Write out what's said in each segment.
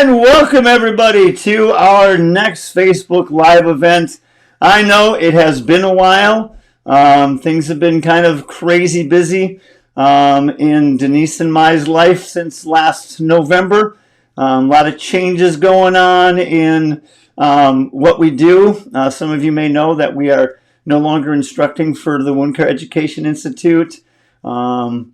And welcome everybody to our next Facebook Live event. I know it has been a while. Things have been kind of crazy busy in Denise and my life since last November. A lot of changes going on in what we do. Some of you may know that we are no longer instructing for the Wound Care Education Institute. I've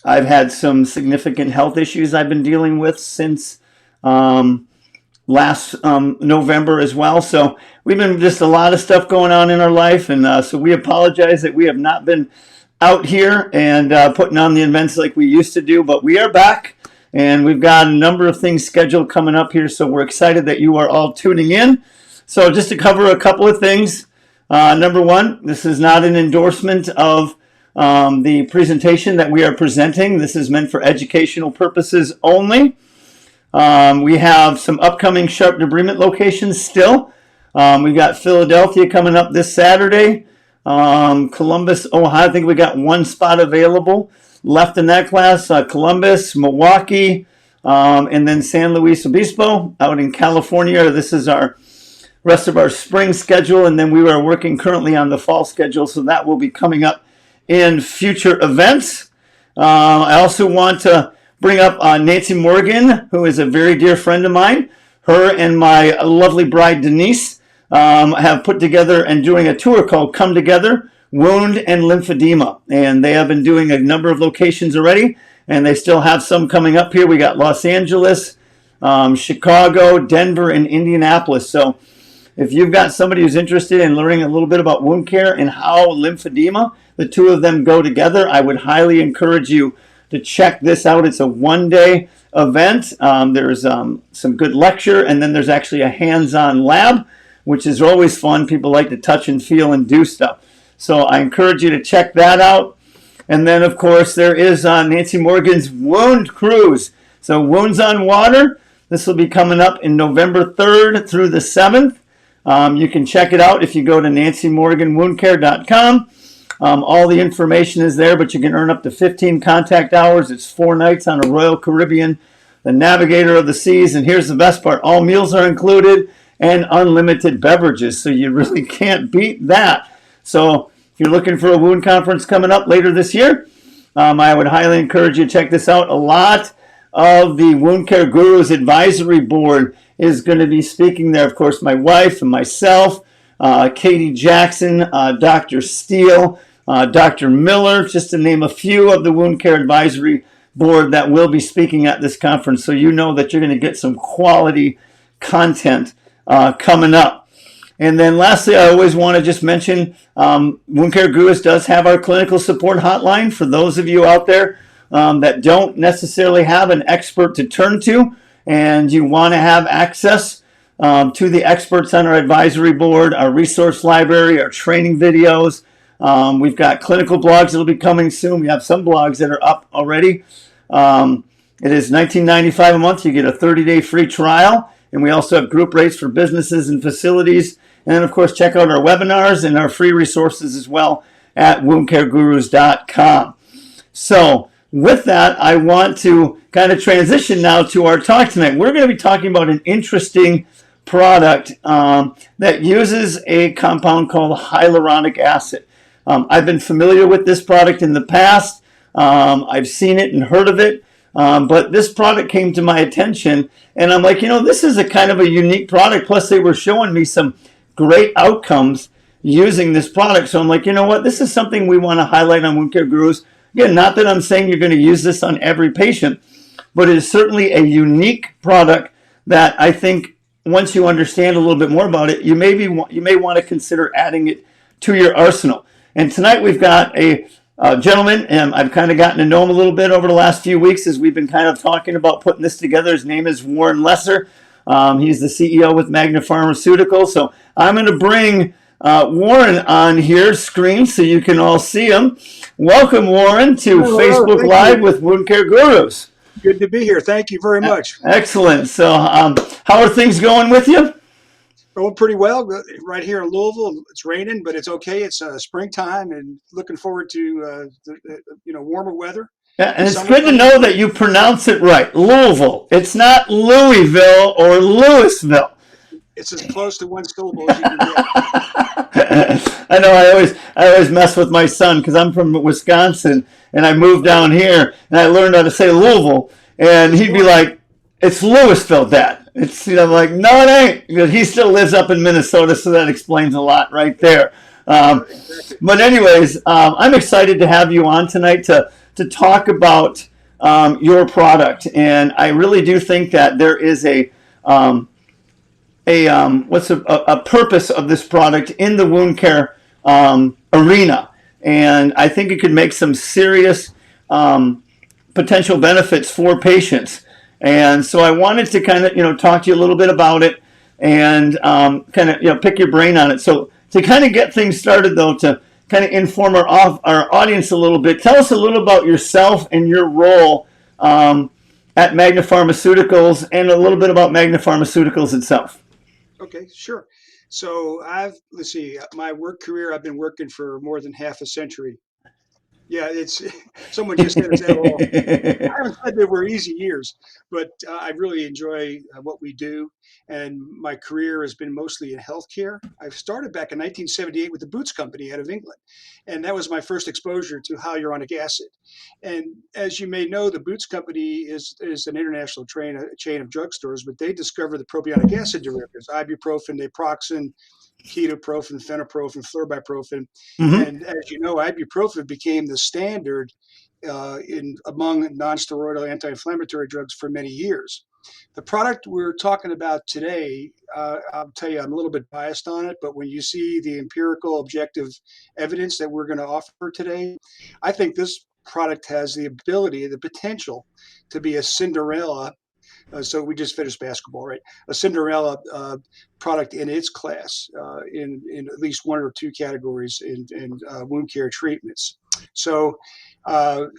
had some significant health issues I've been dealing with since last November as well. So we've been just a lot of stuff going on in our life. And so we apologize that we have not been out here and putting on the events like we used to do, but we are back and we've got a number of things scheduled coming up here. So we're excited that you are all tuning in. So just to cover a couple of things. Number one, this is not an endorsement of the presentation that we are presenting. This is meant for educational purposes only. We have some upcoming Sharp Debridement locations still. We've got Philadelphia coming up this Saturday. Columbus, Ohio, I think we got one spot available left in that class. Columbus, Milwaukee, and then San Luis Obispo out in California. This is our rest of our spring schedule, and then we are working currently on the fall schedule, so that will be coming up in future events. I also want to bring up Nancy Morgan, who is a very dear friend of mine. Her and my lovely bride, Denise, have put together and doing a tour called Come Together, Wound and Lymphedema. And they have been doing a number of locations already, and they still have some coming up here. We got Los Angeles, Chicago, Denver, and Indianapolis. So if you've got somebody who's interested in learning a little bit about wound care and how lymphedema, the two of them go together, I would highly encourage you to check this out. It's a one-day event. There's some good lecture, and then there's actually a hands-on lab, which is always fun. People like to touch and feel and do stuff. So I encourage you to check that out. And then, of course, there is Nancy Morgan's Wound Cruise. So Wounds on Water. This will be coming up in November 3rd through the 7th. You can check it out if you go to nancymorganwoundcare.com. All the information is there, but you can earn up to 15 contact hours. It's 4 nights on a Royal Caribbean, the Navigator of the Seas. And here's the best part. All meals are included and unlimited beverages. So you really can't beat that. So if you're looking for a wound conference coming up later this year, I would highly encourage you to check this out. A lot of the Wound Care Gurus Advisory Board is going to be speaking there. Of course, my wife and myself, Katie Jackson, Dr. Steele, Dr. Miller, just to name a few of the Wound Care Advisory Board that will be speaking at this conference. So you know that you're going to get some quality content coming up. And then lastly, I always want to just mention Wound Care Gurus does have our clinical support hotline for those of you out there that don't necessarily have an expert to turn to and you want to have access to the experts on our advisory board, our resource library, our training videos. We've got clinical blogs that will be coming soon. We have some blogs that are up already. It is $19.95 a month. You get a 30-day free trial. And we also have group rates for businesses and facilities. And then, of course, check out our webinars and our free resources as well at woundcaregurus.com. So with that, I want to kind of transition now to our talk tonight. We're going to be talking about an interesting product that uses a compound called hyaluronic acid. I've been familiar with this product in the past. I've seen it and heard of it, but this product came to my attention, and I'm like, this is a kind of a unique product. Plus, they were showing me some great outcomes using this product. So I'm like, what? This is something we want to highlight on Wound Care Gurus. Again, not that I'm saying you're going to use this on every patient, but it is certainly a unique product that I think once you understand a little bit more about it, you may want to consider adding it to your arsenal. And tonight we've got a gentleman, and I've kind of gotten to know him a little bit over the last few weeks as we've been kind of talking about putting this together. His name is Warren Lesser. He's the CEO with Magna Pharmaceuticals. So I'm going to bring Warren on here screen so you can all see him. Welcome, Warren, to Facebook Live with Wound Care Gurus. Good to be here. Thank you very much. Excellent. So how are things going with you? Going pretty well. Right here in Louisville, it's raining, but it's okay. It's springtime, and looking forward to warmer weather. Yeah, and it's good to know that you pronounce it right. Louisville. It's not Louisville or Louisville. It's as close to one syllable as you can get. I know. I always mess with my son because I'm from Wisconsin and I moved down here and I learned how to say Louisville, and he'd be like, "It's Louisville, Dad." It's like, no, it ain't. Because he still lives up in Minnesota, so that explains a lot right there. Exactly. But anyways, I'm excited to have you on tonight to talk about your product, and I really do think that there is a purpose of this product in the wound care arena, and I think it could make some serious potential benefits for patients. And so I wanted to kind of talk to you a little bit about it and kind of pick your brain on it. So to kind of get things started, though, to kind of inform our audience a little bit, tell us a little about yourself and your role at Magna Pharmaceuticals, and a little bit about Magna Pharmaceuticals itself. Okay, sure. So let's see, my work career, I've been working for more than half a century. Yeah, it's someone just said it's all. I haven't said they were easy years, but I really enjoy what we do. And my career has been mostly in healthcare. I started back in 1978 with the Boots Company out of England. And that was my first exposure to hyaluronic acid. And as you may know, the Boots Company is an international chain of drugstores, but they discovered the propionic acid derivatives, ibuprofen, naproxen, ketoprofen, phenoprofen, flurbiprofen. Mm-hmm. And as you know, ibuprofen became the standard among nonsteroidal anti-inflammatory drugs for many years. The product we're talking about today, I'll tell you, I'm a little bit biased on it, but when you see the empirical objective evidence that we're going to offer today, I think this product has the ability, the potential to be a Cinderella. So we just finished basketball, right? A Cinderella product in its class, in at least one or two categories in wound care treatments. So I've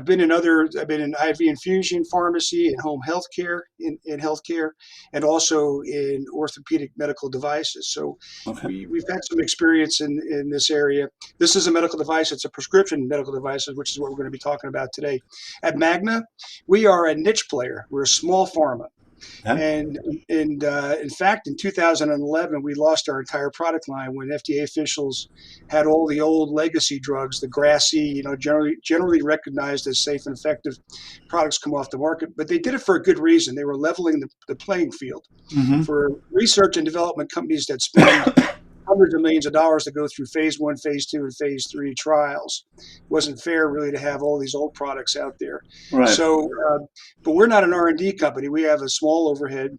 been in IV infusion pharmacy and home healthcare in healthcare, and also in orthopedic medical devices. So Okay. we've had some experience in this area. This is a medical device. It's a prescription medical device, which is what we're going to be talking about today. At Magna, we are a niche player. We're a small pharma. Okay. And in fact, in 2011, we lost our entire product line when FDA officials had all the old legacy drugs, the grassy, generally recognized as safe and effective products, come off the market. But they did it for a good reason. They were leveling the playing field Mm-hmm. for research and development companies that spend hundreds of millions of dollars to go through phase 1, phase 2, and phase 3 trials. It wasn't fair, really, to have all these old products out there. Right. So, but we're not an R&D company. We have a small overhead,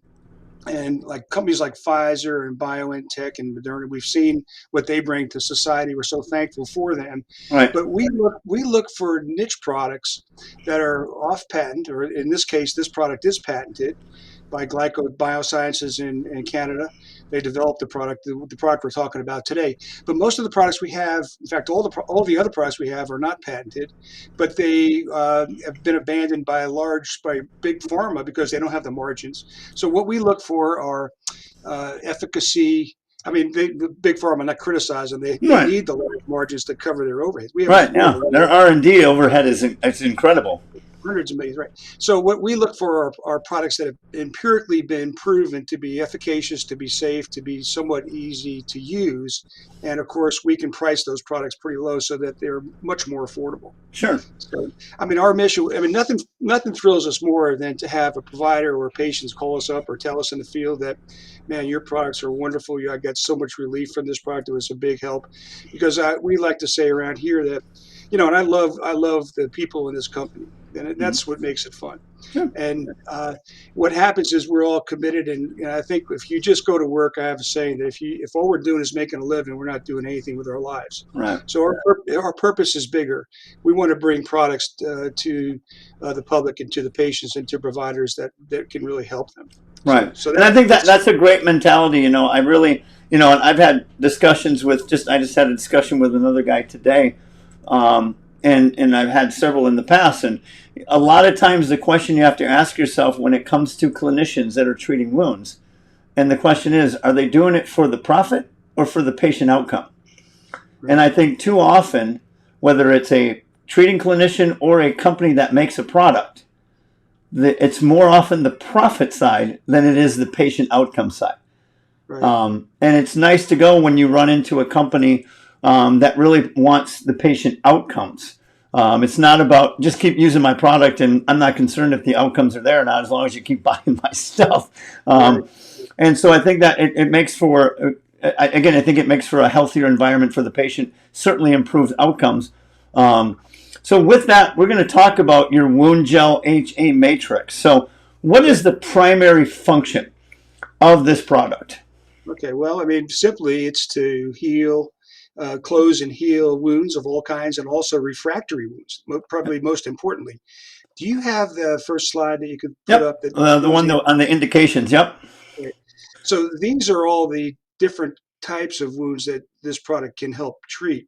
and like companies like Pfizer and BioNTech and Moderna, we've seen what they bring to society. We're so thankful for them. Right. But we look for niche products that are off patent, or in this case, this product is patented by Glyco Biosciences in Canada. They developed the product we're talking about today. But most of the products we have, in fact, all the other products we have are not patented, but they have been abandoned by big pharma because they don't have the margins. So what we look for are efficacy. I mean, the big pharma, not criticizing, they Right. need the large margins to cover their overhead. Right. Yeah. Their R&D overhead is incredible. Hundreds of millions, right? So what we look for are products that have empirically been proven to be efficacious, to be safe, to be somewhat easy to use. And of course, we can price those products pretty low so that they're much more affordable. Sure. So, I mean, our mission, nothing thrills us more than to have a provider or patients call us up or tell us in the field that, man, your products are wonderful. I got so much relief from this product. It was a big help. Because we like to say around here that, and I love the people in this company. And that's what makes it fun. Sure. And what happens is we're all committed. And I think if you just go to work, I have a saying that if all we're doing is making a living, we're not doing anything with our lives. Right. So our purpose is bigger. We want to bring products to the public and to the patients and to providers that can really help them. Right. So and I think that's a great mentality. I really, and I've had discussions with I just had a discussion with another guy today. And I've had several in the past. And a lot of times the question you have to ask yourself when it comes to clinicians that are treating wounds, and the question is, are they doing it for the profit or for the patient outcome? Right. And I think too often, whether it's a treating clinician or a company that makes a product, it's more often the profit side than it is the patient outcome side. Right. And it's nice to go when you run into a company that really wants the patient outcomes. It's not about just keep using my product and I'm not concerned if the outcomes are there or not, as long as you keep buying my stuff. Right. And so I think that it makes for, again, I think it makes for a healthier environment for the patient, certainly improves outcomes. So with that, we're going to talk about your WoundGelHA matrix. So what is the primary function of this product? Okay, well, I mean, simply it's to heal, close and heal wounds of all kinds, and also refractory wounds, probably most importantly. Do you have the first slide that you could put Yep, up that the shows one the, on the indications. Yep. right. So these are all the different types of wounds that this product can help treat.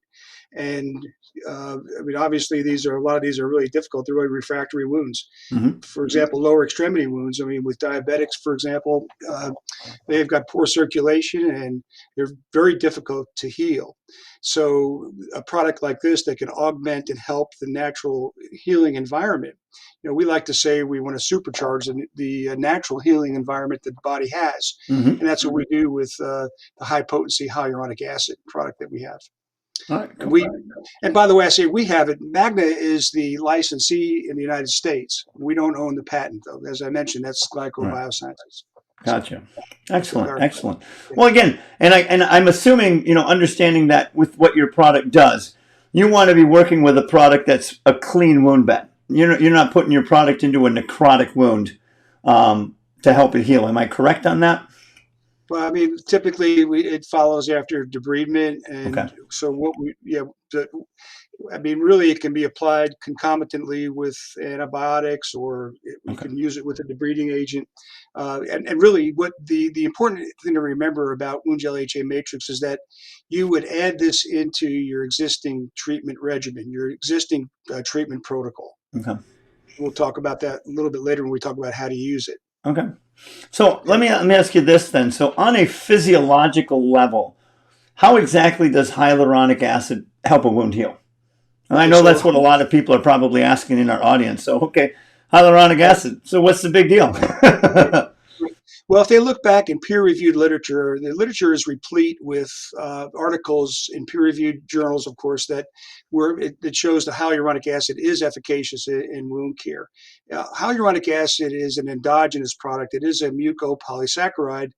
And I mean, obviously, a lot of these are really difficult. They're really refractory wounds. Mm-hmm. For example, lower extremity wounds. I mean, with diabetics, for example, they've got poor circulation and they're very difficult to heal. So a product like this that can augment and help the natural healing environment. You know, we like to say we want to supercharge the natural healing environment that the body has. Mm-hmm. And that's what we do with the high potency hyaluronic acid product that we have. All right. And Cool. and by the way, I say we have it. Magna is the licensee in the United States. We don't own the patent, though. As I mentioned, that's Glyco Right. Biosciences. Gotcha. Excellent. So Excellent. Well, again, and I'm assuming, understanding that with what your product does, you want to be working with a product that's a clean wound bed. You're not putting your product into a necrotic wound to help it heal. Am I correct on that? Well, I mean, typically it follows after debridement, and Okay. so I mean, really, it can be applied concomitantly with antibiotics, or you Okay. can use it with a debriding agent. And really, what the important thing to remember about WoundGelHA Matrix is that you would add this into your existing treatment regimen, your existing treatment protocol. Okay. We'll talk about that a little bit later when we talk about how to use it. Okay. So let Okay. me ask you this then. So on a physiological level, how exactly does hyaluronic acid help a wound heal? And I Okay, know so that's what a lot of people are probably asking in our audience. So, okay, hyaluronic acid. So what's the big deal? well, if they look back in peer-reviewed literature, the literature is replete with articles in peer-reviewed journals, of course, that shows that hyaluronic acid is efficacious in wound care. Hyaluronic acid is an endogenous product. It is a mucopolysaccharide,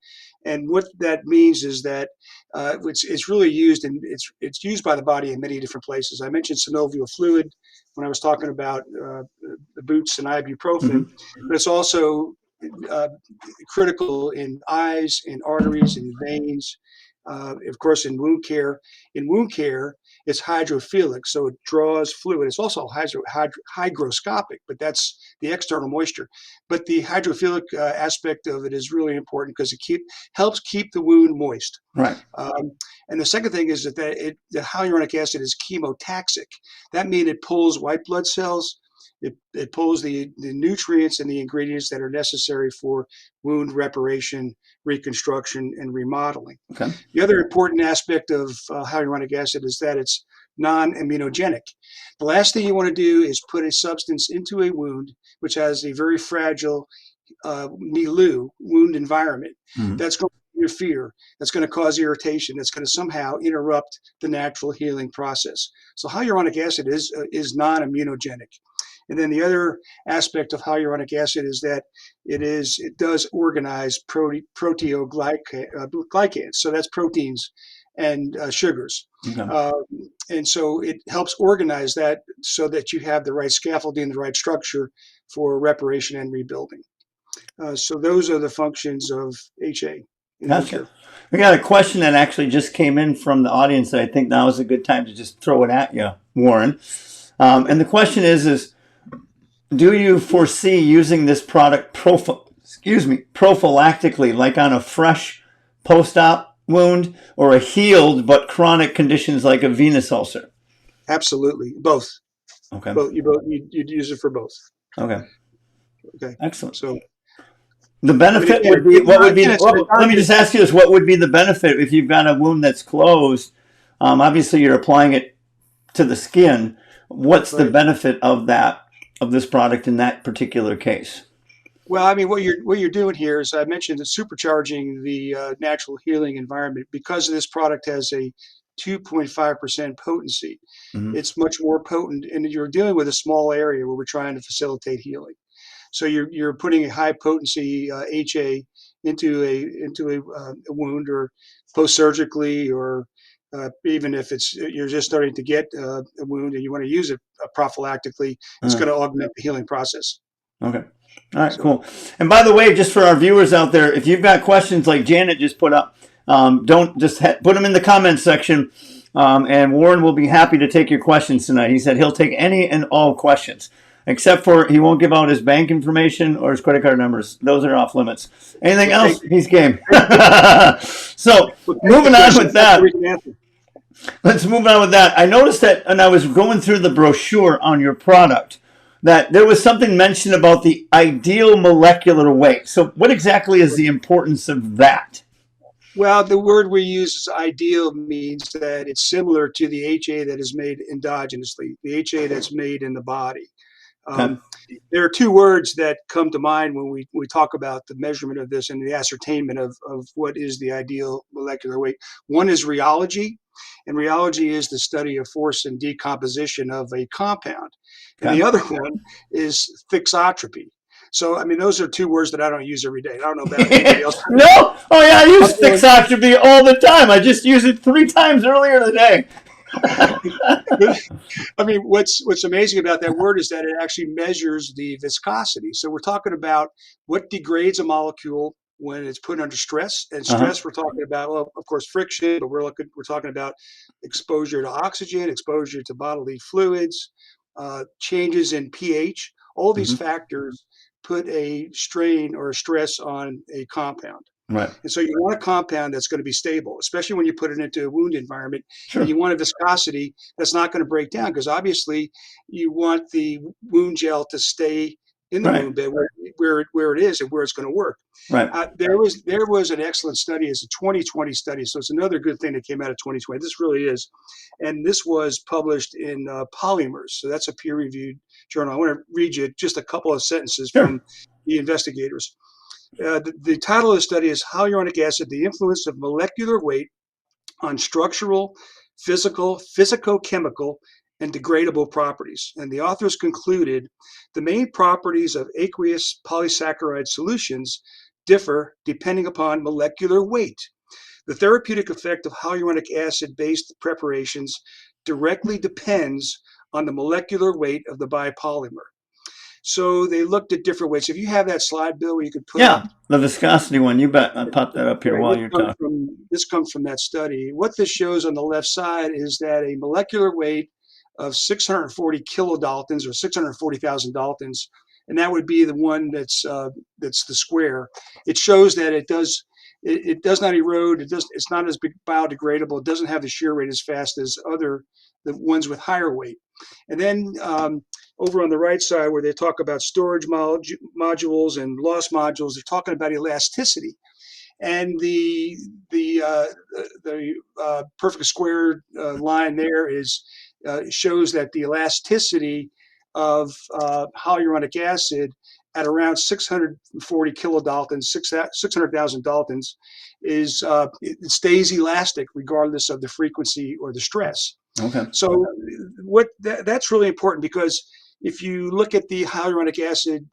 and what that means is that it's really used, and it's used by the body in many different places. I mentioned synovial fluid when I was talking about the boots and ibuprofen, Mm-hmm. but it's also uh, critical in eyes, in arteries, in veins. Of course, in wound care. In wound care, it's hydrophilic, so it draws fluid. It's also hygroscopic, but that's the external moisture. But the hydrophilic aspect of it is really important because it helps keep the wound moist. Right. And the second thing is that the hyaluronic acid is chemotaxic. That means it pulls white blood cells. It pulls the nutrients and the ingredients that are necessary for wound reparation, reconstruction, and remodeling. Okay. The other important aspect of hyaluronic acid is that it's non-immunogenic. The last thing you want to do is put a substance into a wound which has a very fragile milieu, wound environment, Mm-hmm. that's going to interfere, that's going to cause irritation, that's going to somehow interrupt the natural healing process. So hyaluronic acid is non-immunogenic. And then the other aspect of hyaluronic acid is that it does organize proteoglycans. So that's proteins and sugars. Okay. And so it helps organize that so that you have the right scaffolding, the right structure for reparation and rebuilding. So those are the functions of HA in wound care. Gotcha. We got a question that actually just came in from the audience that I think now is a good time to just throw it at you, Warren. And the question is, do you foresee using this product prophylactically, like on a fresh post-op wound or a healed but chronic conditions like a venous ulcer? Absolutely, both. Okay. You'd use it for both. Okay. Okay. Excellent. So the benefit would be, let me just ask you this, what would be the benefit if you've got a wound that's closed? Obviously you're applying it to the skin. What's the Right. benefit of this product in that particular case? Well, I mean, what you're doing here is I mentioned the supercharging the natural healing environment because this product has a 2.5% potency. Hmm. It's much more potent, and you're dealing with a small area where we're trying to facilitate healing. So you're putting a high potency HA into a wound or post surgically, or even if you're just starting to get a wound and you want to use it prophylactically, it's Uh, going to augment the healing process. okay. All right, So cool. And by the way, just for our viewers out there, if you've got questions like Janet just put up, don't just put them in the comments section, and Warren will be happy to take your questions tonight. He said he'll take any and all questions, except for he won't give out his bank information or his credit card numbers. Those are off limits. Anything we'll take else, he's game. the So we'll take the moving on with questions after that. we can answer. Let's move on with that. I noticed that, and I was going through the brochure on your product, that there was something mentioned about the ideal molecular weight. So, what exactly is the importance of that? Well, the word we use is ideal means that it's similar to the HA that is made endogenously, the HA that's made in the body. Okay. Um, there are two words that come to mind when we talk about the measurement of this and the ascertainment of what is the ideal molecular weight. One is rheology, and rheology is the study of force and decomposition of a compound. And Okay. the other one is thixotropy. So, I mean, those are two words that I don't use every day. I don't know about anybody else. No? Oh, yeah, I use I'm going, fixotropy all the time. I just used it 3 times earlier today. I mean, what's amazing about that word is that it actually measures the viscosity. So we're talking about what degrades a molecule when it's put under stress. And Uh-huh. stress, we're talking about, well, of course, friction, but we're talking about exposure to oxygen, exposure to bodily fluids, changes in pH. All these Hmm. factors put a strain or a stress on a compound. Right. And so you want a compound that's going to be stable, especially when you put it into a wound environment, and Sure. you want a viscosity that's not going to break down because obviously you want the wound gel to stay in the Right. wound bed where it is and where it's going to work. Right. There was an excellent study. It's a 2020 study, so it's another good thing that came out of 2020. This really is, and this was published in Polymers, so that's a peer-reviewed journal. I want to read you just a couple of sentences Sure. from the investigators. The title of the study is Hyaluronic Acid, the Influence of Molecular Weight on Structural, Physical, Physicochemical, and Degradable Properties. And the authors concluded the main properties of aqueous polysaccharide solutions differ depending upon molecular weight. The therapeutic effect of hyaluronic acid based preparations directly depends on the molecular weight of the biopolymer. So they looked at different ways. If you have that slide, Bill, where you could put up. Yeah. The viscosity one. You bet. I popped that up here Right, while you're talking. this comes from that study. What this shows on the left side is that a molecular weight of 640 kilodaltons or 640,000 daltons, and that would be the one that's the square. It shows that it does not erode. It's not as biodegradable. It doesn't have the shear rate as fast as the ones with higher weight. And then over on the right side, where they talk about storage modules and loss modules, they're talking about elasticity. And the perfect square line there is shows that the elasticity of hyaluronic acid at around 640 kilodaltons, 600,000 daltons, it stays elastic regardless of the frequency or the stress. Okay. So that's really important because if you look at the hyaluronic acid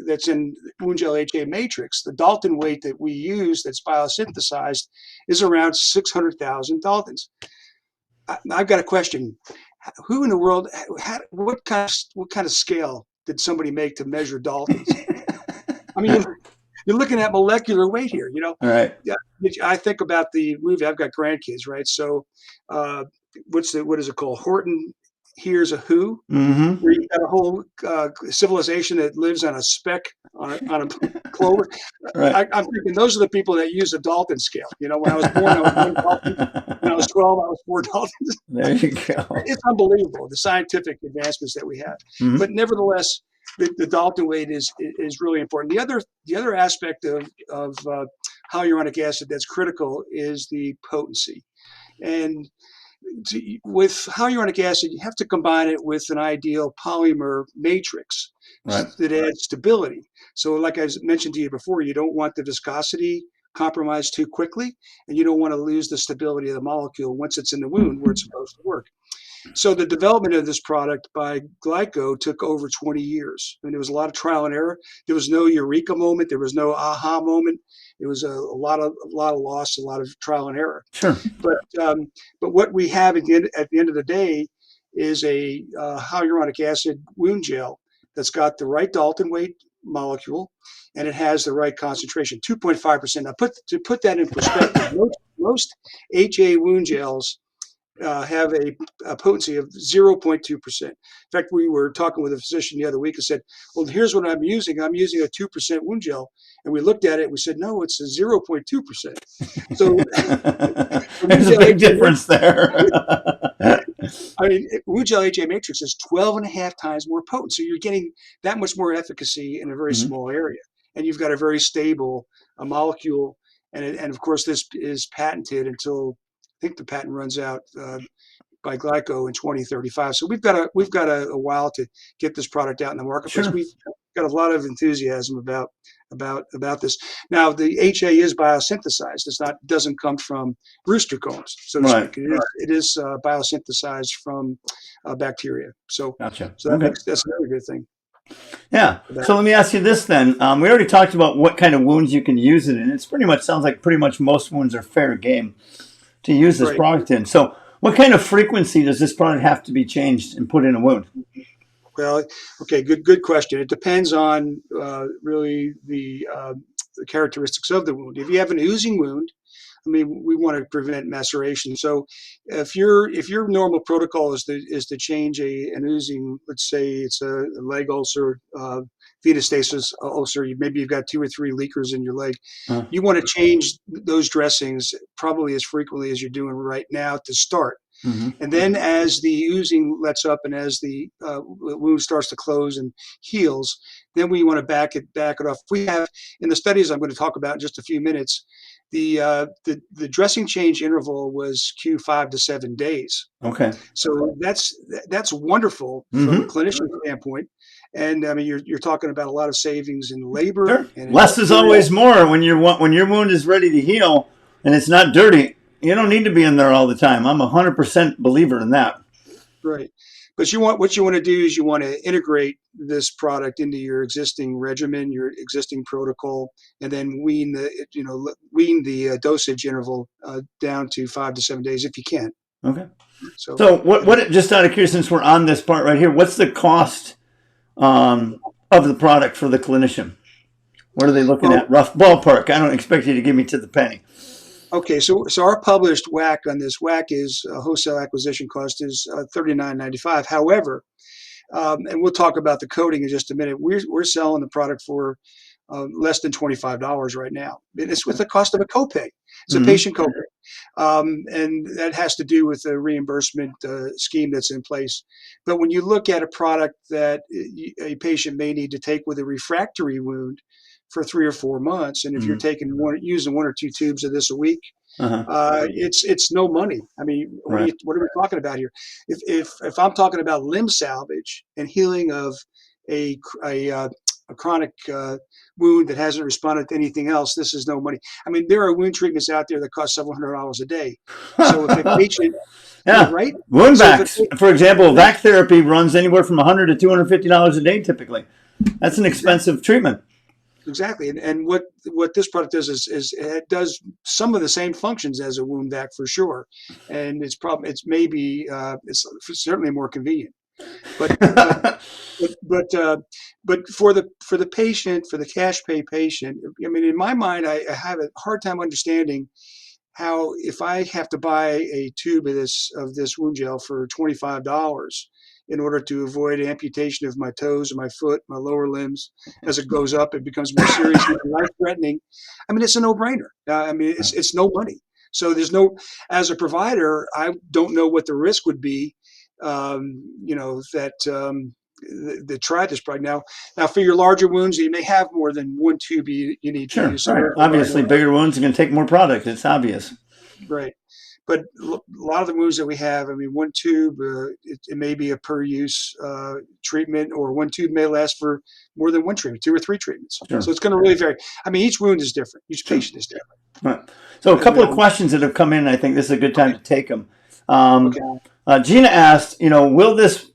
that's in WoundGelHA matrix, the Dalton weight that we use that's biosynthesized is around 600,000 Daltons. I've got a question. Who in the world, what kind of scale did somebody make to measure Daltons? I mean, you're looking at molecular weight here, you know? All right. Yeah, I think about the movie. I've got grandkids, right? So, what is it called? Horton Hears a Who, Mm-hmm. where you got a whole civilization that lives on a speck on a clover. Right. I'm thinking those are the people that use a Dalton scale. You know, when I was born, I was 1 Dalton. When I was 12, I was 4 Daltons. There you go. It's unbelievable the scientific advancements that we have. Mm-hmm. But nevertheless, the Dalton weight is really important. The other aspect of hyaluronic acid that's critical is the potency. And with hyaluronic acid, you have to combine it with an ideal polymer matrix Right. that adds stability. So, like I mentioned to you before, you don't want the viscosity compromised too quickly, and you don't want to lose the stability of the molecule once it's in the wound where it's supposed to work. So the development of this product by Glyco took over 20 years. And there was a lot of trial and error. There was no eureka moment. There was no aha moment. It was a lot of loss, a lot of trial and error. Sure. But what we have at the end of the day is a hyaluronic acid wound gel that's got the right Dalton weight molecule, and it has the right concentration, 2.5%. Now, to put that in perspective, most HA wound gels have a potency of 0.2%. In fact, we were talking with a physician the other week and said, well, here's what I'm using. I'm using a 2% wound gel. And we looked at it and we said, no, it's a 0.2%. So There's a big difference there. I mean, WoundGel HA Matrix is 12 and a half times more potent. So you're getting that much more efficacy in a very small area. And you've got a very stable molecule. And of course, this is patented until I think the patent runs out by Glyco in 2035. So we've got a while to get this product out in the marketplace. Sure. We've got a lot of enthusiasm about this. Now the HA is biosynthesized. Doesn't come from rooster combs, so to speak. It is biosynthesized from bacteria. So gotcha. So that's another good thing. Yeah. So let me ask you this then. We already talked about what kind of wounds you can use it in. It's sounds like pretty much most wounds are fair game to use this product in. So what kind of frequency does this product have to be changed and put in a wound? Well, okay, good question. It depends on really the characteristics of the wound. If you have an oozing wound, I mean, we want to prevent maceration. So, if your normal protocol is to change an oozing, let's say it's a leg ulcer, venostasis ulcer, maybe you've got 2 or 3 leakers in your leg. You want to change those dressings probably as frequently as you're doing right now to start. And then as the oozing lets up and as the wound starts to close and heals, then we want to back it off. We have, in the studies I'm going to talk about in just a few minutes, the dressing change interval was Q 5 to 7 days. Okay. So that's wonderful from a clinician standpoint. And I mean, you're talking about a lot of savings in labor. Sure. And less is always more when your wound is ready to heal and it's not dirty. You don't need to be in there all the time. I'm 100% believer in that. Right. But what you want to do is you want to integrate this product into your existing regimen, your existing protocol, and then wean the dosage interval down to 5 to 7 days if you can. Okay. So what just out of curiosity, since we're on this part right here, what's the cost of the product for the clinician? What are they looking at? Rough ballpark. I don't expect you to give me to the penny. Okay, so our published WAC on this is wholesale acquisition cost is $39.95. However, and we'll talk about the coding in just a minute. We're selling the product for less than $25 right now. It's with the cost of a copay. It's a patient copay, and that has to do with the reimbursement scheme that's in place. But when you look at a product that a patient may need to take with a refractory wound for 3 or 4 months, and if you're using 1 or 2 tubes of this a week, it's no money. I mean, what are we talking about here? If I'm talking about limb salvage and healing of a chronic wound that hasn't responded to anything else, this is no money. I mean, there are wound treatments out there that cost several $100s a day. So if a patient, right? Wound vacs, for example, vac therapy runs anywhere from $100 to $250 a day typically. That's an expensive treatment. Exactly, and what this product does is it does some of the same functions as a wound vac for sure, and it's certainly more convenient. But for the patient, for the cash pay patient, I mean, in my mind, I have a hard time understanding how if I have to buy a tube of this wound gel for $25 in order to avoid amputation of my toes or my foot, my lower limbs, as it goes up, it becomes more serious and life-threatening. I mean, it's a no-brainer. I mean, it's no money. So as a provider, I don't know what the risk would be, that try this product. Now for your larger wounds, you may have more than 1 tube you need to use. Sure, right. Obviously, bigger wounds are going to take more product. It's obvious. Right. But a lot of the wounds that we have, I mean, one tube, it may be a per use treatment, or one tube may last for more than one treatment, 2 or 3 treatments. Sure. So it's going to really vary. I mean, each wound is different. Each Sure. patient is different. Right. So a And, couple of questions that have come in. I think this is a good time okay. to take them. Okay. Gina asked, will this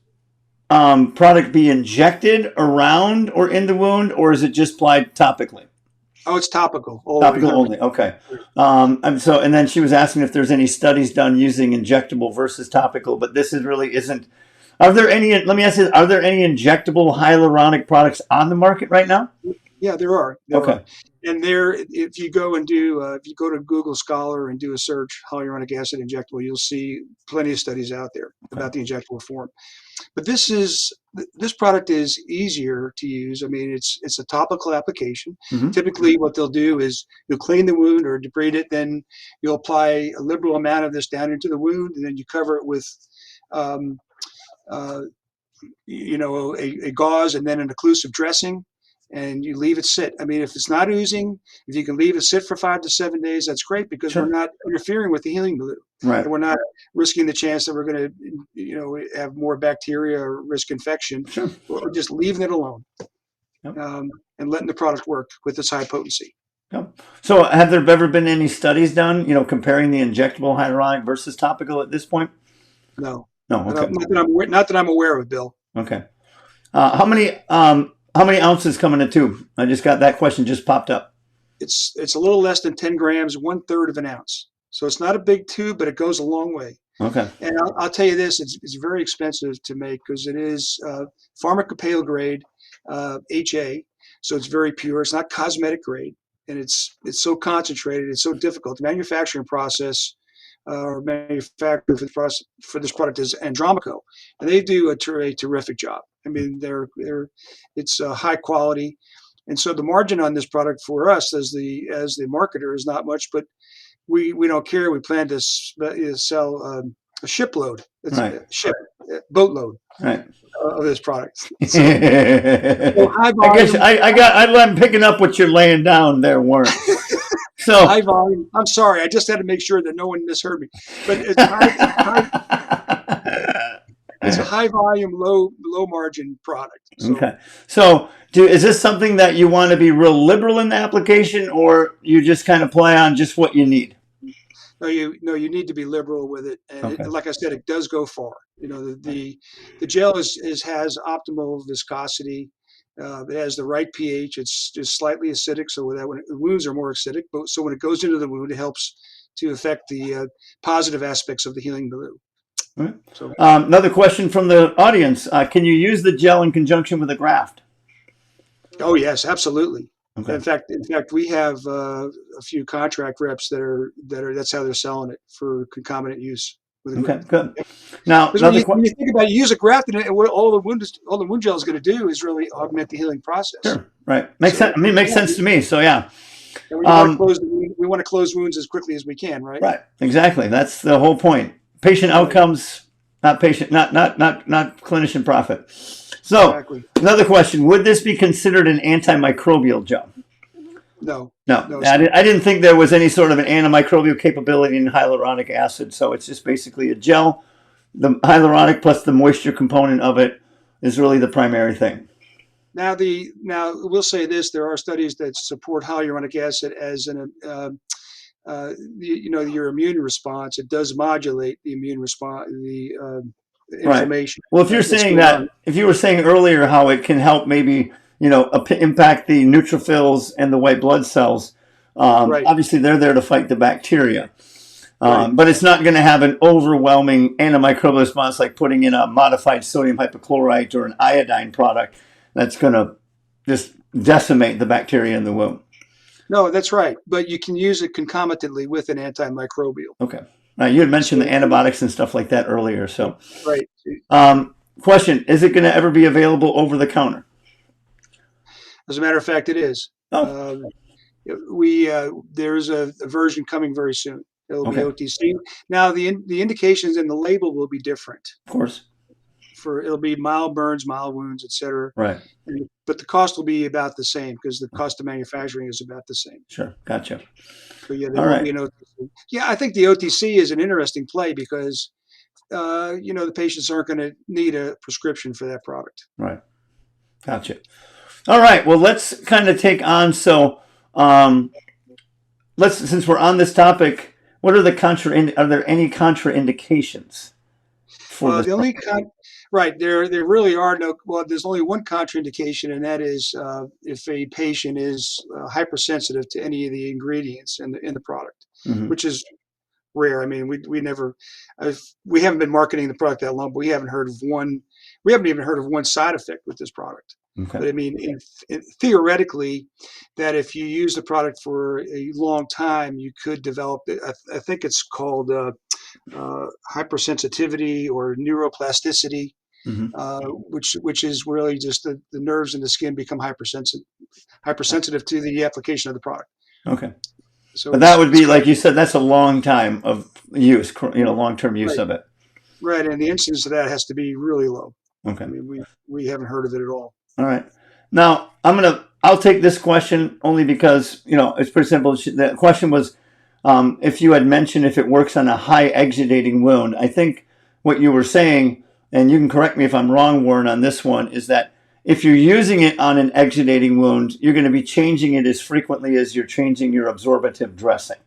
product be injected around or in the wound, or is it just applied topically? Oh, it's topical. Topical only. Okay. And then she was asking if there's any studies done using injectable versus topical, but this really isn't. Are there any? Let me ask you: are there any injectable hyaluronic products on the market right now? Yeah, there are. Okay. And if you go to Google Scholar and do a search, hyaluronic acid injectable, you'll see plenty of studies out there about the injectable form. But this product is easier to use. I mean, it's a topical application. Mm-hmm. Typically, what they'll do is you'll clean the wound or debride it, then you'll apply a liberal amount of this down into the wound, and then you cover it with, um, uh, a gauze and then an occlusive dressing, and you leave it sit. I mean, if it's not oozing, if you can leave it sit for 5 to 7 days, that's great, because Sure. we're not interfering with the healing glue. Right. And we're not risking the chance that we're going to, have more bacteria or risk infection. Sure. We're just leaving it alone, Yep. and letting the product work with its high potency. Yep. So have there ever been any studies done, comparing the injectable hyaluronic versus topical at this point? No. No. Okay. Not that I'm aware of, Bill. Okay. How many ounces come in a tube? I just got that question just popped up. It's a little less than 10 grams, 1/3 of an ounce. So it's not a big tube, but it goes a long way. Okay. And I'll tell you this: it's very expensive to make, because it is pharmacopeal grade HA, so it's very pure. It's not cosmetic grade, and it's so concentrated. It's so difficult. The manufacturing process, or manufacturer for this product, is Andromico, and they do a terrific job. I mean, it's high quality, and so the margin on this product for us as the marketer is not much, but we don't care. We plan to sell a shipload. It's Right. Boatload Right. of this product. So, high I guess volume. I'm picking up what you're laying down there, Warren. So High volume. I'm sorry. I just had to make sure that no one misheard me. But it's a high volume, low margin product. So, okay. So is this something that you want to be real liberal in the application, or you just kind of play on just what you need? No, you need to be liberal with it, and Okay. like I said, it does go far. The gel has optimal viscosity. It has the right pH. It's just slightly acidic, so that when the wounds are more acidic, but so when it goes into the wound, it helps to affect the positive aspects of the healing glue. Right. So another question from the audience: can you use the gel in conjunction with a graft? oh yes, absolutely. Okay. In fact, we have a few contract reps that's how they're selling it, for concomitant use with a graft. Good. Now, Because when you think about it, you use a graft, and what all the wound gel is going to do is really augment the healing process. Sure. Right. Makes sense. I mean, makes sense to me. So yeah. And we want to close wounds as quickly as we can, right? Right. Exactly. That's the whole point. Patient outcomes, not clinician profit. So Exactly. another question: would this be considered an antimicrobial gel? No. No, I didn't think there was any sort of an antimicrobial capability in hyaluronic acid. So it's just basically a gel. The hyaluronic plus the moisture component of it is really the primary thing. Now we'll say this: there are studies that support hyaluronic acid as your immune response. It does modulate the immune response, the inflammation. Right. Well, if you're saying that, if you were saying earlier how it can help maybe impact the neutrophils and the white blood cells, right. Obviously they're there to fight the bacteria. Right. But it's not going to have an overwhelming antimicrobial response like putting in a modified sodium hypochlorite or an iodine product that's going to just decimate the bacteria in the wound. No, that's right. But you can use it concomitantly with an antimicrobial. Okay. Now, you had mentioned the antibiotics and stuff like that earlier. So, right. Question: is it going to ever be available over the counter? As a matter of fact, it is. Oh. There's a version coming very soon. It'll be Okay. OTC. Now, the indications and the label will be different. Of course. it'll be mild burns, mild wounds, etc. Right. But the cost will be about the same because the cost of manufacturing is about the same. Sure. Gotcha. So yeah, there All won't be right. an OTC. Yeah, I think the OTC is an interesting play because the patients aren't going to need a prescription for that product. Right. Gotcha. All right. Well, let's kind of take on. So, since we're on this topic, what are are there any contraindications for this? The only there really are no. Well, there's only one contraindication, and that is if a patient is hypersensitive to any of the ingredients in the product, Mm-hmm. which is rare. I mean, we haven't been marketing the product that long, but we haven't even heard of one side effect with this product. Okay. But I mean, theoretically, that if you use the product for a long time, you could develop. I think it's called hypersensitivity or neuroplasticity, Mm-hmm. which is really just the nerves in the skin become hypersensitive to the application of the product. Okay. So But that would be, like you said, that's a long time of use, long-term use right, of it. right, and the incidence of that has to be really low. Okay. I mean, we haven't heard of it at all. All right. Now, I'll take this question only because, it's pretty simple. The question was, if you had mentioned if it works on a high exudating wound. I think what you were saying, and you can correct me if I'm wrong, Warren, on this one, is that if you're using it on an exudating wound, you're going to be changing it as frequently as you're changing your absorbative dressing.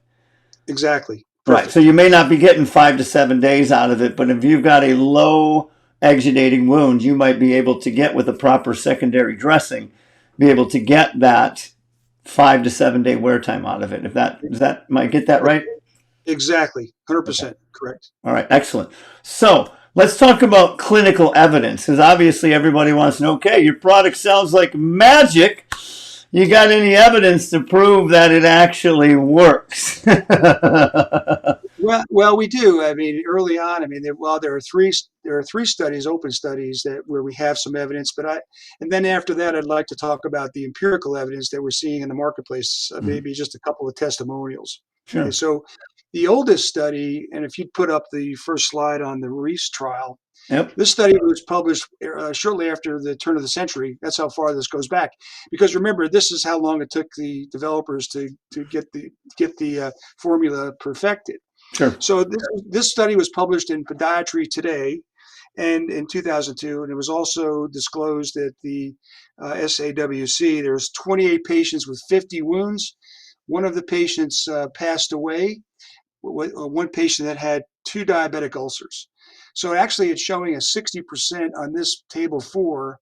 Exactly. Right. So you may not be getting 5 to 7 days out of it, but if you've got a low exudating wound, you might be able to get, with a proper secondary dressing, be able to get that 5 to 7 day wear time out of it. Am I get that right? Exactly. 100% Okay. correct. All right. Excellent. So let's talk about clinical evidence, because obviously everybody wants to know, okay, your product sounds like magic. You got any evidence to prove that it actually works? Well, we do. I mean, early on, I mean, there are three studies, open studies where we have some evidence. And then after that, I'd like to talk about the empirical evidence that we're seeing in the marketplace. Maybe just a couple of testimonials. Sure. Okay, so the oldest study, and if you'd put up the first slide on the Reese trial, Yep. this study was published shortly after the turn of the century. That's how far this goes back. Because remember, this is how long it took the developers to get the formula perfected. Sure. So this study was published in Podiatry Today, and in 2002, and it was also disclosed at the SAWC. There was 28 patients with 50 wounds. One of the patients passed away. One patient that had 2 diabetic ulcers. So actually, it's showing a 60% on this table 4,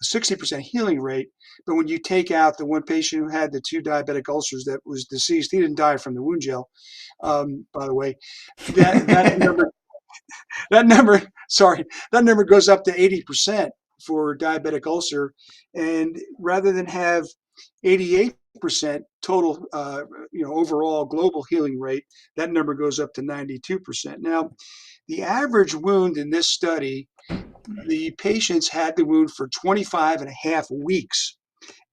a 60% healing rate. But when you take out the one patient who had the 2 diabetic ulcers that was deceased, he didn't die from the wound gel, by the way. That number goes up to 80% for diabetic ulcer, and rather than have 88% total, overall global healing rate, that number goes up to 92%. Now, the average wound in this study, the patients had the wound for 25 and a half weeks.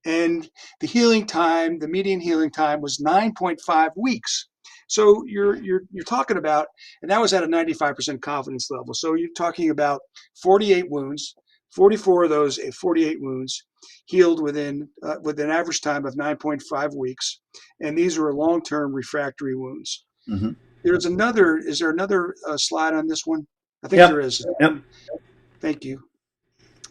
And the median healing time was 9.5 weeks. So you're talking about, and that was at a 95% confidence level. So you're talking about 48 wounds, 44 of those 48 wounds healed within with an average time of 9.5 weeks, and these were long-term refractory wounds. Mm-hmm. Is there another slide on this one? I think Yep. there is. Yep. Thank you.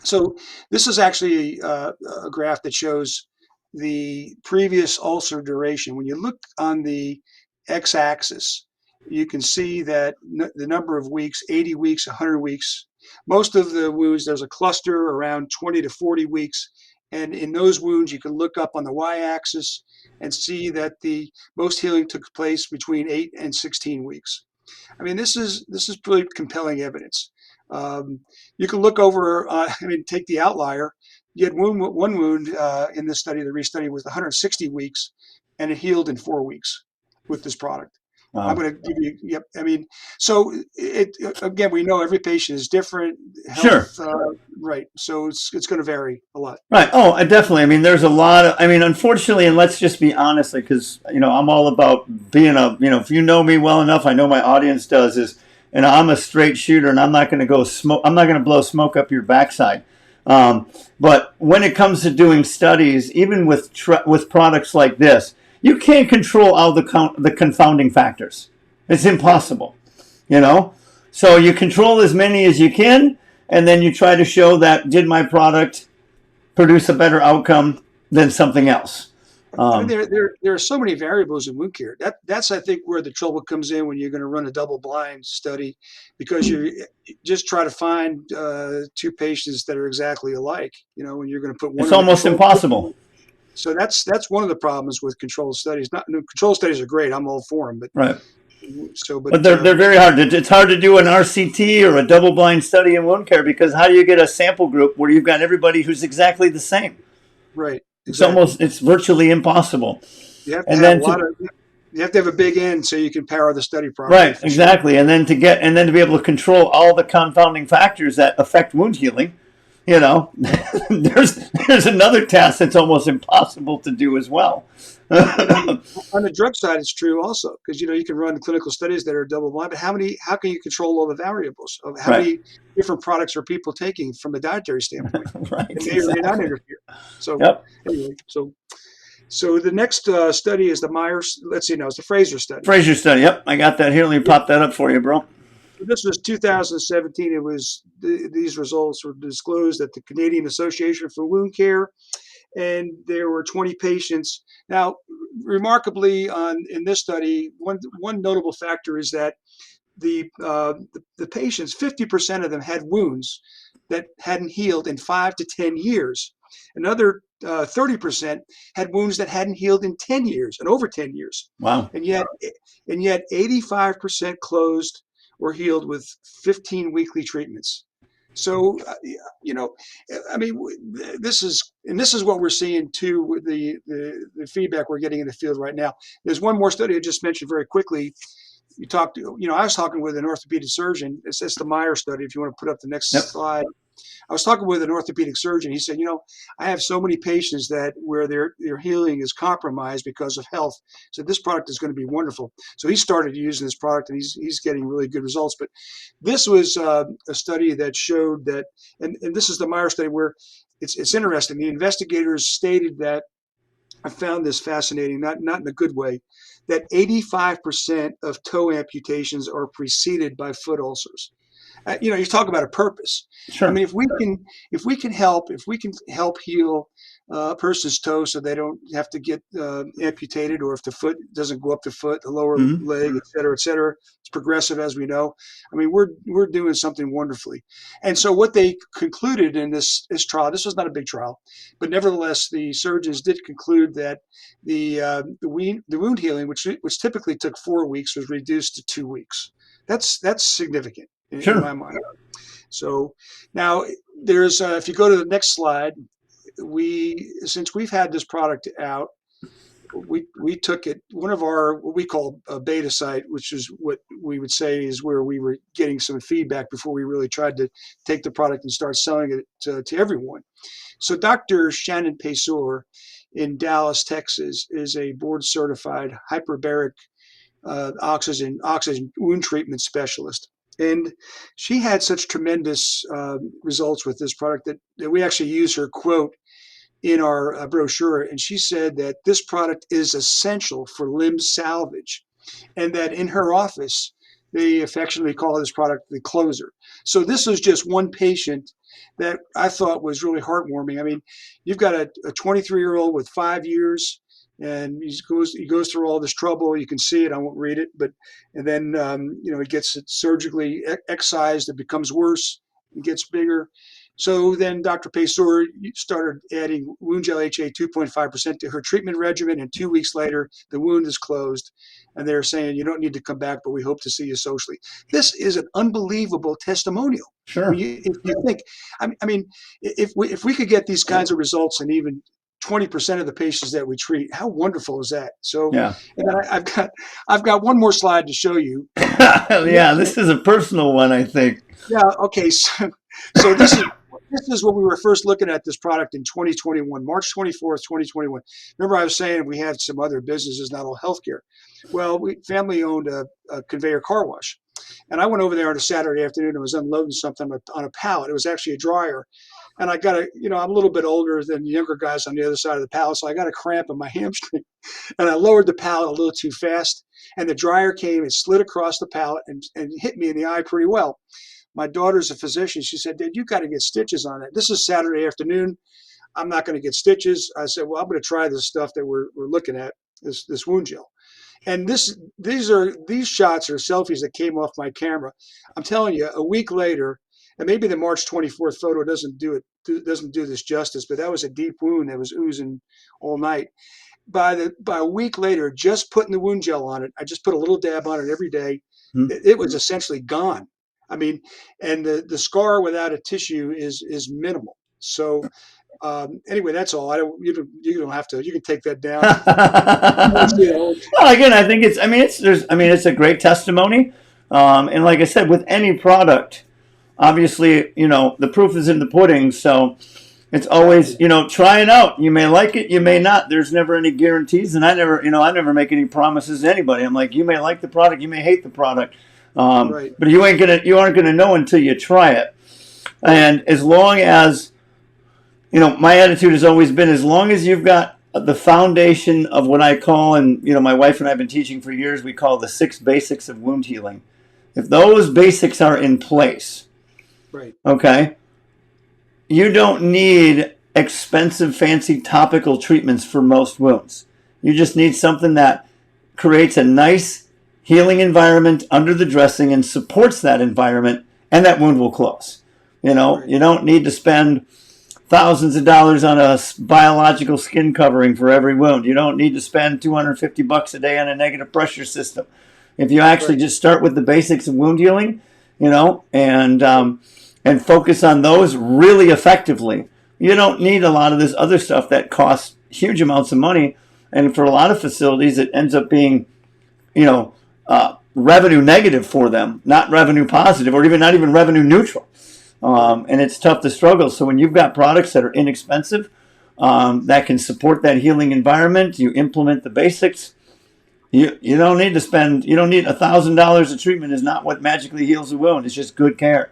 So this is actually a graph that shows the previous ulcer duration. When you look on the x-axis, you can see that the number of weeks, 80 weeks, 100 weeks. Most of the wounds, there's a cluster around 20 to 40 weeks. And in those wounds, you can look up on the y-axis and see that the most healing took place between 8 and 16 weeks. I mean, this is pretty compelling evidence. You can look over. Take the outlier. You had one wound in this study. The restudy was 160 weeks, and it healed in 4 weeks with this product. Wow. I'm going to give you. Yep. I mean, so again, we know every patient is different. Sure. Right. So it's going to vary a lot. Right. Oh, definitely. I mean, there's a lot of, unfortunately, and let's just be honest, because, I'm all about being if you know me well enough, I know my audience does, is and I'm a straight shooter, and I'm not going to go smoke. I'm not going to blow smoke up your backside. But when it comes to doing studies, even with products like this, you can't control all the confounding factors. It's impossible, you know. So you control as many as you can, and then you try to show that did my product produce a better outcome than something else. I mean, there are so many variables in wound care. That's I think where the trouble comes in when you're going to run a double-blind study, because you just try to find two patients that are exactly alike. You know, when you're going to put one It's in the almost control. impossible. So that's one of the problems with controlled studies. Not controlled studies are great. I'm all for them, but Right. but they're very hard. It's hard to do an RCT or a double-blind study in wound care, because how do you get a sample group where you've got everybody who's exactly the same? right, exactly. It's virtually impossible. You have to And have then a lot of. You have to have a big end so you can power the study properly. right, exactly. Sure. And then to be able to control all the confounding factors that affect wound healing, you know, there's another task that's almost impossible to do as well. On the drug side, it's true also, because you can run clinical studies that are double blind, but how can you control all the variables of how many different products are people taking from a dietary standpoint? Right, It may or may not interfere. So anyway, so the next study is the Myers. Let's see, no, it's the Fraser study. Fraser study. Yep, I got that here. Let me pop that up for you, bro. This was 2017. It was these results were disclosed at the Canadian Association for Wound Care, and there were 20 patients. Now, remarkably, in this study, one notable factor is that the patients, 50% of them had wounds that hadn't healed in 5 to 10 years. Another 30% had wounds that hadn't healed in 10 years and over 10 years. Wow. And yet 85% closed or healed with 15 weekly treatments. So, I mean, this is what we're seeing too with the feedback we're getting in the field right now. There's one more study I just mentioned very quickly. I was talking with an orthopedic surgeon. It's the Myers study. If you want to put up the next slide. I was talking with an orthopedic surgeon. He said, I have so many patients where their healing is compromised because of health. So this product is going to be wonderful. So he started using this product, and he's getting really good results. But this was a study that showed that, and this is the Myers study, where it's interesting. The investigators stated that, I found this fascinating, not in a good way, that 85% of toe amputations are preceded by foot ulcers. You talk about a purpose. Sure. I mean, if we can help heal a person's toe so they don't have to get amputated, or if the foot doesn't go up the foot, the lower leg, et cetera, it's progressive, as we know. I mean, we're doing something wonderfully. And so what they concluded in this trial, this was not a big trial, but nevertheless, the surgeons did conclude that the wound healing, which typically took 4 weeks, was reduced to 2 weeks. That's significant. In my mind. So now there's, if you go to the next slide, since we've had this product out, we took it, one of our, what we call a beta site, which is what we would say is where we were getting some feedback before we really tried to take the product and start selling it to everyone. So Dr. Shannon Pesor in Dallas, Texas, is a board certified hyperbaric oxygen wound treatment specialist. And she had such tremendous results with this product that we actually use her quote in our brochure. And she said that this product is essential for limb salvage, and that in her office, they affectionately call this product the closer. So this was just one patient that I thought was really heartwarming. I mean, you've got a 23-year-old with 5 years, and he goes through all this trouble. You can see it. I won't read it, and then he gets it surgically excised. It becomes worse. It gets bigger. So then Dr. Pesor started adding WoundGelHA 2.5% to her treatment regimen, and 2 weeks later, the wound is closed. And they're saying, you don't need to come back, but we hope to see you socially. This is an unbelievable testimonial. Sure. If you think, I mean, if we could get these kinds of results in even 20% of the patients that we treat, how wonderful is that? So, and then I've got one more slide to show you. Yeah, this is a personal one, I think. Yeah. Okay. So this is when we were first looking at this product in 2021, March 24th, 2021. Remember, I was saying we had some other businesses, not all healthcare. Well, we family owned a conveyor car wash. And I went over there on a Saturday afternoon and was unloading something on a pallet. It was actually a dryer. And I got I'm a little bit older than the younger guys on the other side of the pallet. So I got a cramp in my hamstring and I lowered the pallet a little too fast. And the dryer came and slid across the pallet and hit me in the eye pretty well. My daughter's a physician. She said, Dad, you got to get stitches on it. This is Saturday afternoon. I'm not going to get stitches. I said, well, I'm going to try this stuff that we're looking at, this wound gel. And these shots are selfies that came off my camera. I'm telling you, a week later, and maybe the March 24th photo doesn't do this justice, but that was a deep wound that was oozing all night. By a week later, just putting the wound gel on it, I just put a little dab on it every day. It was essentially gone. I mean, and the scar without a tissue is minimal. So anyway, that's all. You don't have to. You can take that down. Well, again, I think it's a great testimony. And like I said, with any product, obviously, the proof is in the pudding. So it's always, try it out. You may like it, you may not. There's never any guarantees, and I never make any promises to anybody. I'm like, you may like the product, you may hate the product, Right. but you aren't gonna know until you try it. And as long as, my attitude has always been, as long as you've got the foundation of what I call, and my wife and I have been teaching for years, we call the 6 basics of wound healing. If those basics are in place, Right. okay, you don't need expensive, fancy topical treatments for most wounds. You just need something that creates a nice healing environment under the dressing and supports that environment, and that wound will close. Right. You don't need to spend thousands of dollars on a biological skin covering for every wound. You don't need to spend $250 a day on a negative pressure system. If you actually Right. just start with the basics of wound healing, and focus on those really effectively, you don't need a lot of this other stuff that costs huge amounts of money. And for a lot of facilities, it ends up being, revenue negative for them, not revenue positive, or not even revenue neutral. And it's tough to struggle. So when you've got products that are inexpensive, that can support that healing environment, you implement the basics. You don't need to spend. You don't need $1,000 of treatment. Is not what magically heals a wound. It's just good care.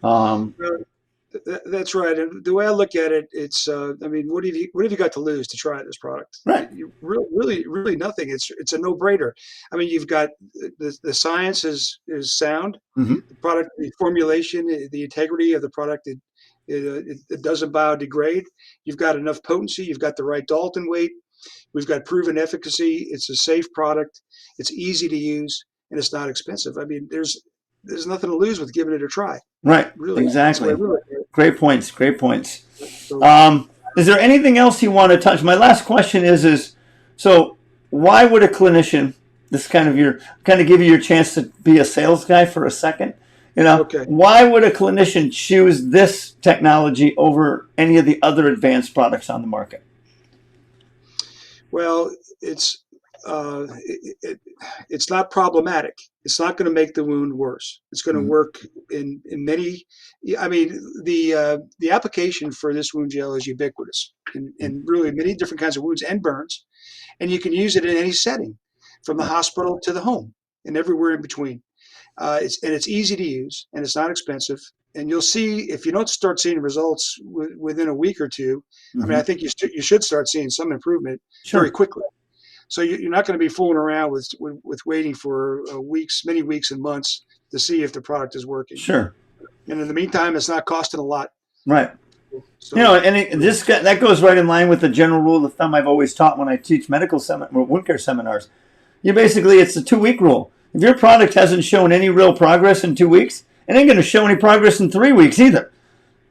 Well, that's right. And the way I look at it, it's what have you got to lose to try this product? Right. You really nothing. It's a no-brainer. I mean, you've got the science is sound. Mm-hmm. The product, the formulation, the integrity of the product, it doesn't biodegrade. You've got enough potency. You've got the right Dalton weight. We've got proven efficacy. It's a safe product. It's easy to use, and it's not expensive. I mean, there's nothing to lose with giving it a try. Right. Really, Exactly. really. Great points. Great points. So, Is there anything else you want to touch? My last question is so why would a clinician, this kind of give you your chance to be a sales guy for a second? Okay. Why would a clinician choose this technology over any of the other advanced products on the market? Well, it's not problematic. It's not going to make the wound worse. It's going to work in many. I mean, the application for this wound gel is ubiquitous in really many different kinds of wounds and burns, and you can use it in any setting, from the hospital to the home and everywhere in between. It's easy to use, and it's not expensive. And you'll see, if you don't start seeing results within a week or two. I mean, I think you should start seeing some improvement very quickly. So you're not going to be fooling around with waiting for many weeks and months to see if the product is working. Sure. And in the meantime, it's not costing a lot. Right. So, that goes right in line with the general rule of thumb I've always taught when I teach wound care seminars. It's a 2-week rule. If your product hasn't shown any real progress in 2 weeks, it ain't going to show any progress in 3 weeks either.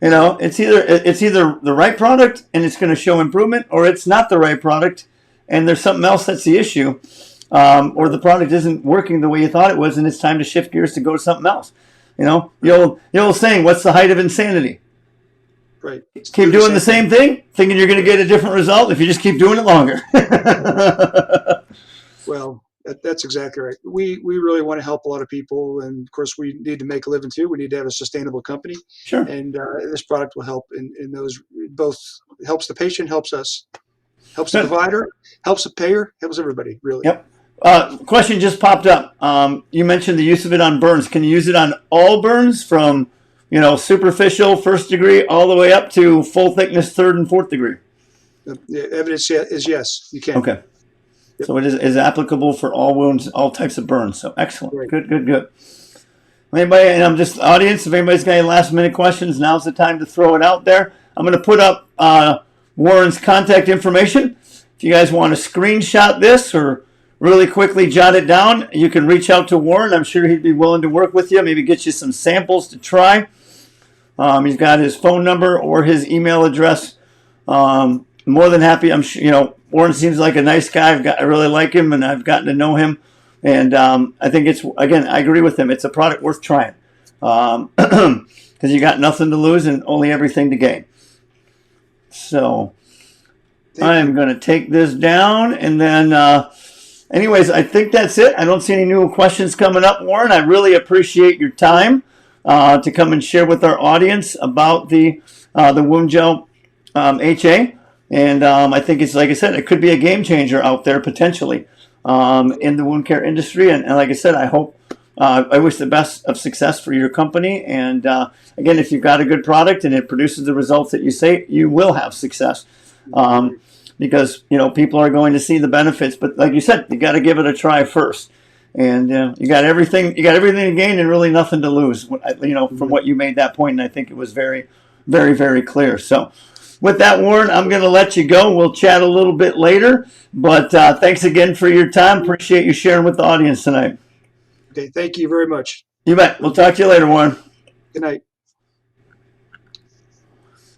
It's either the right product and it's going to show improvement, or it's not the right product and there's something else that's the issue, or the product isn't working the way you thought it was, and it's time to shift gears to go to something else. The old saying, "What's the height of insanity?" Right. Keep doing the same thing, thinking you're going to get a different result if you just keep doing it longer. Well, that's exactly right. We really want to help a lot of people, and of course, we need to make a living too. We need to have a sustainable company. Sure. And this product will help in those. Both helps the patient, helps us, helps the provider, helps the payer, helps everybody. Really. Yep. Question just popped up. You mentioned the use of it on burns. Can you use it on all burns from, superficial first degree all the way up to full thickness third and fourth degree? The evidence is yes, you can. Okay. Yep. So it is applicable for all wounds, all types of burns. So excellent. Right. Good. Anybody, and I'm just audience, if anybody's got any last minute questions, now's the time to throw it out there. I'm going to put up Warren's contact information. If you guys want to screenshot this or really quickly jot it down, you can reach out to Warren. I'm sure he'd be willing to work with you, maybe get you some samples to try. He's got his phone number or his email address. More than happy. I'm sure, Warren seems like a nice guy. I really like him, and I've gotten to know him. And I think I agree with him. It's a product worth trying because you got nothing to lose and only everything to gain. So I'm going to take this down, and then anyways, I think that's it. I don't see any new questions coming up, Warren. I really appreciate your time to come and share with our audience about the WoundGel HA. And I think it's, like I said, it could be a game changer out there potentially in the wound care industry. And like I said, I wish the best of success for your company. And again, if you've got a good product and it produces the results that you say, you will have success. Because people are going to see the benefits. But like you said, you got to give it a try first. And you got everything to gain and really nothing to lose. From what you made that point, and I think it was very, very, very clear. So. With that, Warren, I'm going to let you go. We'll chat a little bit later. But thanks again for your time. Appreciate you sharing with the audience tonight. Okay, thank you very much. You bet. We'll talk to you later, Warren. Good night.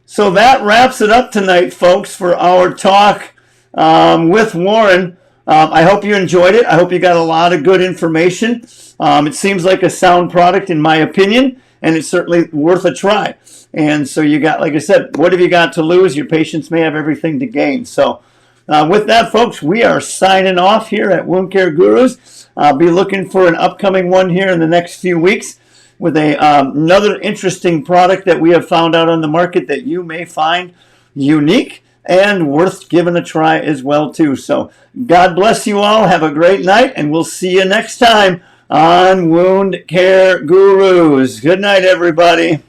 So that wraps it up tonight, folks, for our talk with Warren. I hope you enjoyed it. I hope you got a lot of good information. It seems like a sound product, in my opinion, and it's certainly worth a try. And so you got, like I said, what have you got to lose? Your patients may have everything to gain. So with that, folks, we are signing off here at Wound Care Gurus. I'll be looking for an upcoming one here in the next few weeks with another interesting product that we have found out on the market that you may find unique and worth giving a try as well, too. So God bless you all. Have a great night, and we'll see you next time on Wound Care Gurus. Good night, everybody.